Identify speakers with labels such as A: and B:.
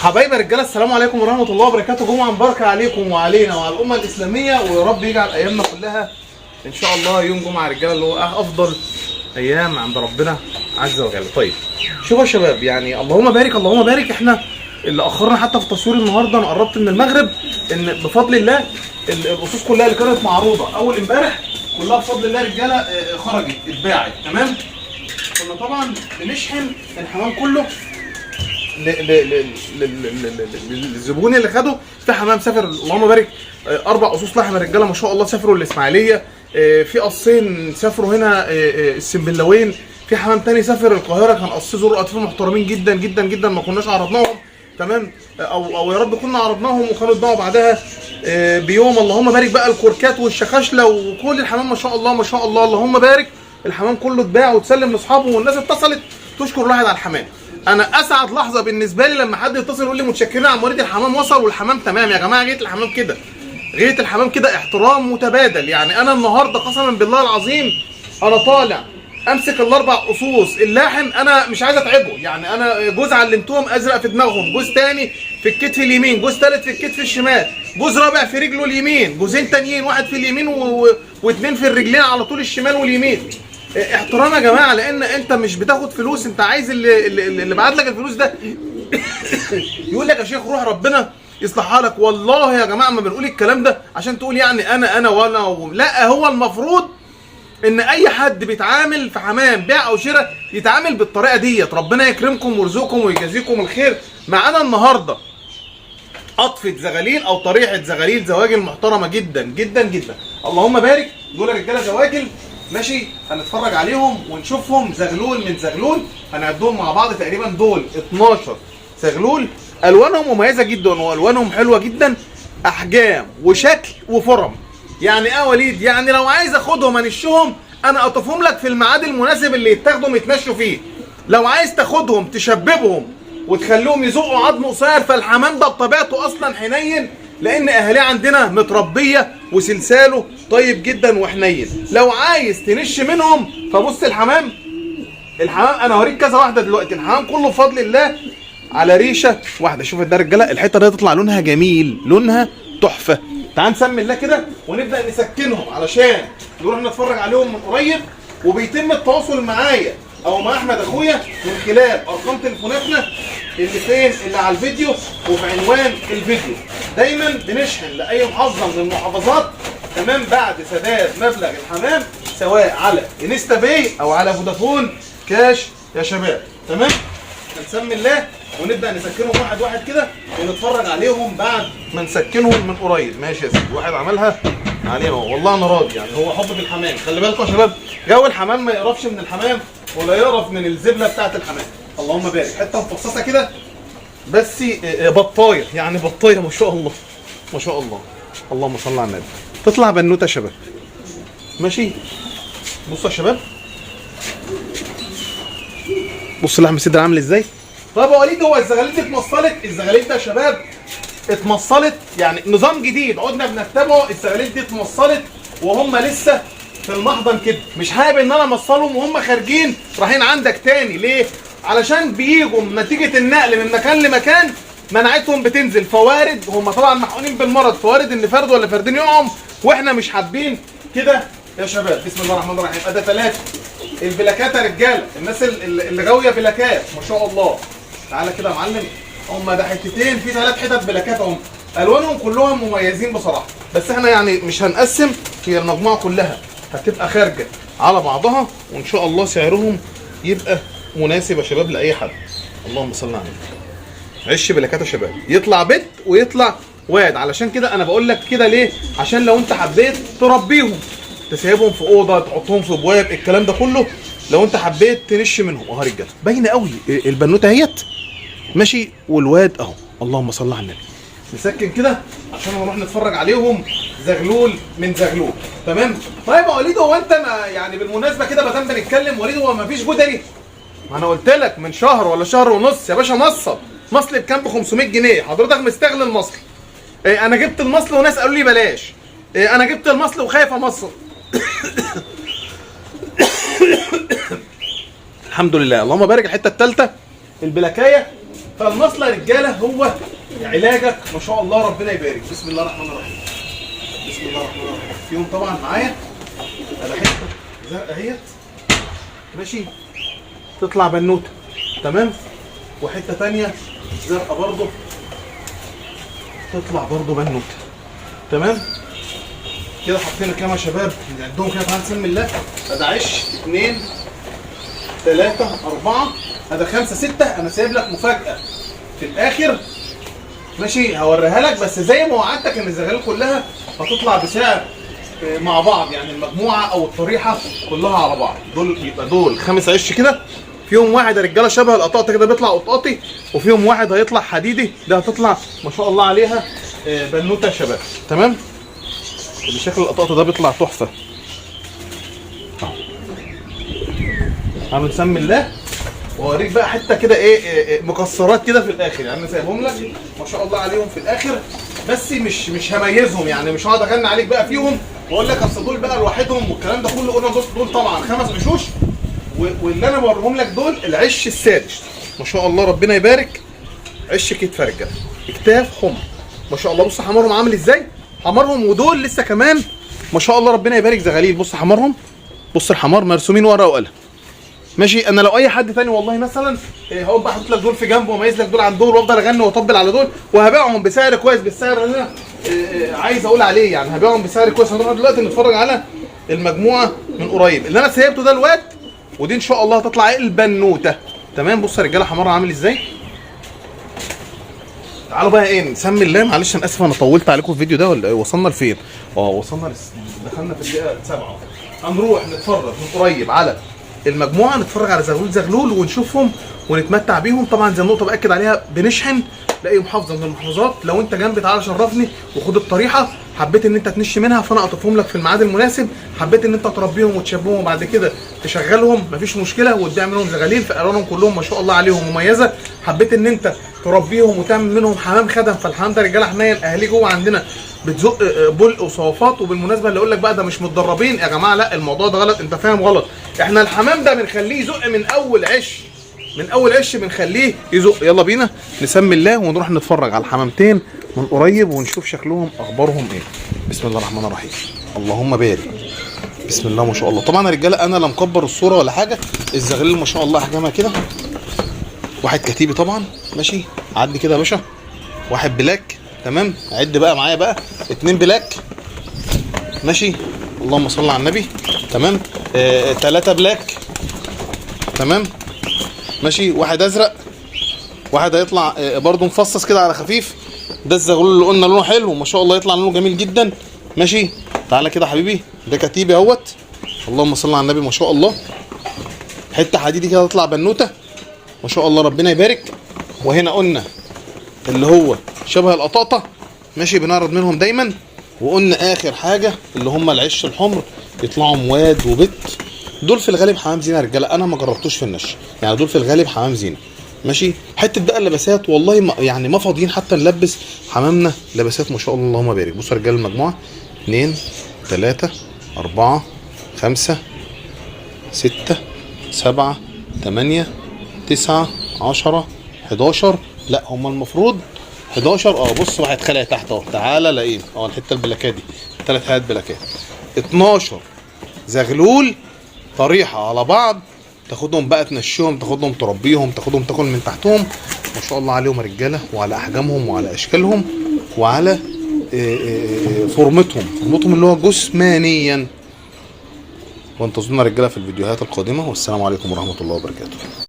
A: حبايبي رجاله، السلام عليكم ورحمه الله وبركاته. جمعه مباركه عليكم وعلينا وعلى الامه الاسلاميه، ويا رب يجعل ايامنا كلها ان شاء الله يوم جمعه رجاله اللي هو افضل ايام عند ربنا عز وجل. طيب شوفوا يا شباب، يعني اللهم بارك اللهم بارك. احنا اللي اخرنا حتى في تصوير النهارده، انا قربت من المغرب، ان بفضل الله الاصوص كلها اللي كانت معروضه اول امبارح كلها بفضل الله رجاله خرجت اتباعت. تمام. كنا طبعا بنشحن الحمام كله للزبون اللي خده. في حمام سافر اللهم بارك 4 قصوص لحم رجاله ما شاء الله سافروا الاسماعيليه، في قصين سافروا هنا السنبلاوين، في حمام تاني سافر القاهره كان قص زور اطفال محترمين جدا جدا جدا ما كناش عرضناهم. تمام. او يا رب كنا عرضناهم وكانوا اتباعوا بعدها بيوم. اللهم بارك بقى الكوركات والشخاشله وكل الحمام ما شاء الله ما شاء الله اللهم بارك. الحمام كله اتباع وتسلم لاصحابه، والناس اتصلت تشكر الواحد على الحمام. انا اسعد لحظه بالنسبه لي لما حد يتصل يقول لي متشكرين على مريض الحمام وصل والحمام تمام. يا جماعه غايه الحمام كده، غايه الحمام كده احترام متبادل. يعني انا النهارده قسما بالله العظيم انا طالع امسك ال4 قصوص اللاحم، انا مش عايز اتعبه. يعني انا جوز علمتهم ازرق في دماغهم، جوز تاني في الكتف اليمين، جوز تالت في الكتف الشمال، جوز رابع في رجله اليمين، جوزين تانيين واحد في اليمين واثنين في الرجلين على طول الشمال واليمين. احترام يا جماعه، لان انت مش بتاخد فلوس، انت عايز اللي بعت لك الفلوس ده يقول لك يا شيخ روح ربنا يصلحها لك. والله يا جماعه ما بنقول الكلام ده عشان تقول يعني انا وانا لا، هو المفروض ان اي حد بيتعامل في حمام بيع او شراء يتعامل بالطريقه ديت. ربنا يكرمكم ويرزقكم ويجازيكم الخير. معانا النهارده قطفه زغاليل او طريحه زغاليل، زواجل محترمه جدا جدا جدا اللهم بارك. دول رجاله زواجل ماشي، هنتفرج عليهم ونشوفهم زغلول من زغلول. هنعدهم مع بعض تقريبا دول 12 زغلول. الوانهم مميزه جدا والوانهم حلوه جدا، احجام وشكل وفرم. يعني ايه يا وليد؟ يعني لو عايز اخدهم انشهم انا اطفهم لك في الميعاد المناسب اللي يتاخدوا يتمشوا فيه. لو عايز تاخدهم تشببهم وتخليهم يزقوا عظم قصير، فالحمام ده بطبيعته اصلا حنين، لان اهاليه عندنا متربيه وسلساله طيب جدا وحنين. لو عايز تنش منهم فبص الحمام انا هوريك كذا واحده دلوقتي. الحمام كله بفضل الله على ريشه واحده. شوف ده رجاله الحته دي تطلع لونها جميل، لونها تحفه. تعال نسمي الله كده ونبدا نسكنهم علشان نروح نتفرج عليهم من قريب. وبيتم التواصل معايا او مع احمد اخويا من خلال ارقام تليفوناتنا اللي فين، اللي على الفيديو وفي عنوان الفيديو. دايما بنشحن لاي محافظه من المحافظات تمام بعد سداد مبلغ الحمام، سواء على انستا باي او على فودافون كاش يا شباب. تمام. هنسمي الله ونبدا نسكنهم واحد واحد كده ونتفرج عليهم بعد ما نسكنهم من قريب. ماشي يا سيدي، واحد عملها عليه والله انا راضي. يعني هو حب في الحمام. خلي بالكم يا شباب، جو الحمام ما يقرفش من الحمام ولا يقرف من الزبله بتاعت الحمام. اللهم بارك. حته مفصصه كده بس بطايه، يعني بطايه ما شاء الله ما شاء الله. اللهم صل على النبي. تطلع بنوته يا شباب. ماشي. بصوا يا شباب، بص لحم الصدر عامل ازاي. طيب يا وليد، هو الزغاليل دي اتمصلت؟ الزغاليل ده يا شباب اتمصلت، يعني نظام جديد عدنا بنتبعه. الزغاليل دي اتمصلت وهم لسه في المحضن كده. مش حابب ان انا امصلهم وهم خارجين رايحين عندك تاني. ليه؟ علشان بيجوا نتيجه النقل من مكان لمكان مناعتهم بتنزل، فوارد هم طبعا محقونين بالمرض، فوارد ان فرد ولا فردين يقعوا، واحنا مش حابين كده يا شباب. بسم الله الرحمن الرحيم. ادي 3 البلاكات يا رجاله، الناس اللي غاويه بلاكات ما شاء الله. تعالى كده يا معلم، هم ده حتتين في 3 حتت بلاكات اهم. الوانهم كلهم مميزين بصراحه، بس احنا يعني مش هنقسم، هي المجموعه كلها هتبقى خارجه على بعضها، وان شاء الله سعرهم يبقى مناسب يا شباب لاي حد. اللهم صل على النبي. عش بلاكات يا شباب، يطلع بت ويطلع واد. علشان كده انا بقول لك كده ليه؟ عشان لو انت حبيت تربيهم تسيبهم في اوضه، تحطهم في بواب، الكلام ده كله لو انت حبيت تنش منهم. اهو رجاله باينه قوي البنوته اهيت ماشي، والواد اهو. اللهم صل على النبي. نسكن كده عشان نروح نتفرج عليهم زغلول من زغلول. تمام. طيب يا وليد، هو انت يعني بالمناسبه كده ما دام بنتكلم وليد، هو ما فيش جدري؟ ما انا قلت لك من شهر ولا شهر ونص يا باشا مصل بكام؟ ب 500 جنيه. حضرتك مستغل المصل. انا جبت المصل وناس قالوا لي بلاش. انا جبت المصل وخايف امصل. الحمد لله اللهم بارك. الحته الثالثه البلاكايه فالمصل يا رجاله هو علاجك ما شاء الله، ربنا يبارك. بسم الله الرحمن الرحيم. بسم الله الرحمن الرحيم. فيهم طبعا معايا ادي حته زرقاء اهيت ماشي، تطلع بنوته تمام، وحته ثانيه زرقاء برضه تطلع برضه بنوته تمام. كده حطينا كام يا شباب؟ نعدهم كده تعالى نسمي الله. ادي عش 2 3 4 ادي 5 6. انا سايب لك مفاجاه في الاخر ماشي، هوريها لك، بس زي ما وعدتك ان الزغاليل كلها هتطلع بسعر مع بعض، يعني المجموعه او الطريحه كلها على بعض. دول يبقى دول 5 عش كده، فيهم واحد يا رجاله شبه القطاطه كده بيطلع قطاطي، وفيهم واحد هيطلع حديدي، ده هتطلع ما شاء الله عليها بنوته يا شباب تمام. بشكل القطاطه ده بيطلع تحفه اهو. هنسمي الله واوريك بقى حته كده ايه مكسرات كده في الاخر، يعني انا سايبهم لك ما شاء الله عليهم في الاخر، بس مش هميزهم، يعني مش هقعد اغني عليك بقى فيهم واقول لك اصل دول بقى لوحدهم والكلام ده كله. قلنا دول طبعا 5 عشوش، واللي انا بوريهم لك دول العش السادس ما شاء الله ربنا يبارك. عش كتف رجاله، اكتاف حمر ما شاء الله. بص حمارهم عامل ازاي، حمارهم، ودول لسه كمان ما شاء الله ربنا يبارك زغاليل. بص حمارهم، بص الحمار مرسومين ورقه وقلم ماشي. انا لو اي حد تاني والله مثلا هقوم بقى احط لك دول في جنب واميز لك دول عن دول وافضل اغني واطبل على دول وهبيعهم بسعر كويس، بالسعر اللي انا عايز اقول عليه، يعني هبيعهم بسعر كويس. هنروح دلوقتي نتفرج على المجموعه من قريب اللي انا سيبته ده الواد، ودي ان شاء الله هتطلع البنوته تمام. بص يا رجاله حمارها عامل ازاي. تعالوا بقى ايه نسمي الله. معلش انا اسف انا طولت عليكم في الفيديو ده ولا ايه؟ وصلنا لفين؟ وصلنا دخلنا في الدقيقه 7. هنروح نتفرج من قريب على المجموعه، نتفرج على زغلول ونشوفهم ونتمتع بيهم. طبعا زي النقطه باكد عليها بنشحن لاي محافظه من المحافظات. لو انت جنبي تعالى شرفني وخد الطريحه. حبيت ان انت تنش منها فانا اقطفهم لك في الميعاد المناسب. حبيت ان انت تربيهم وتشبهم وبعد كده تشغلهم مفيش مشكله وتبيع منهم زغاليل في الوانهم كلهم ما شاء الله عليهم مميزه. حبيت ان انت تربيهم وتعمل منهم حمام خدم، فالحمام ده رجاله حنين اهالي جوه عندنا بتزق بلق وصوافات. وبالمناسبه اللي اقول لك بقى ده مش متدربين يا جماعه، لا الموضوع ده غلط، انت فاهم غلط. احنا الحمام ده بنخليه يزق من اول عش، من اول عش بنخليه يزق. يلا بينا نسمي الله ونروح نتفرج على الحمامتين من قريب ونشوف شكلهم اخبارهم ايه. بسم الله الرحمن الرحيم. اللهم بارك. بسم الله ما شاء الله. طبعا يا رجاله انا لا مكبر الصوره ولا حاجه، الزغاليل ما شاء الله احجامها كده. واحد كتيبي طبعا ماشي، عدي كده يا باشا. واحد بلاك تمام، عد بقى معايا بقى 2 بلاك ماشي، اللهم صل على النبي تمام. 3 بلاك تمام ماشي. واحد ازرق، واحد هيطلع برضو مفصص كده على خفيف. ده الزغلول اللي قلنا لونه حلو ما شاء الله، يطلع لونه جميل جدا ماشي. تعالى كده حبيبي، ده كتيبي اهوت، اللهم صل على النبي ما شاء الله. حته حديدي كده تطلع بنوته ما شاء الله ربنا يبارك. وهنا قلنا اللي هو شبه القطاطه ماشي، بنعرض منهم دايما. وقلنا اخر حاجه اللي هم العش الحمر يطلعوا مواد وبت. دول في الغالب حمام زينه يا رجاله، انا ما جربتوش في النش، يعني دول في الغالب حمام زينه ماشي. حته بقى اللباسات والله يعني ما فاضيين حتى نلبس حمامنا لباسات ما شاء الله اللهم بارك. بصوا يا رجاله المجموعه 2 3 4 5 6 7 8 9 10 11. لا هم المفروض 11. بص واحد خلق تحت اهو، تعالى لاقيه الحته البلاكات دي 3 حاجات بلاكات. 12 زغلول طريحه على بعض، تاخدهم بقى تنشيهم، تاخدهم تربيهم، تاخدهم تاكل من تحتهم ما شاء الله عليهم يا رجاله، وعلى احجامهم وعلى اشكالهم وعلى فورمتهم اللي هو جسمانيا. وانتظرونا يا رجاله في الفيديوهات القادمه، والسلام عليكم ورحمه الله وبركاته.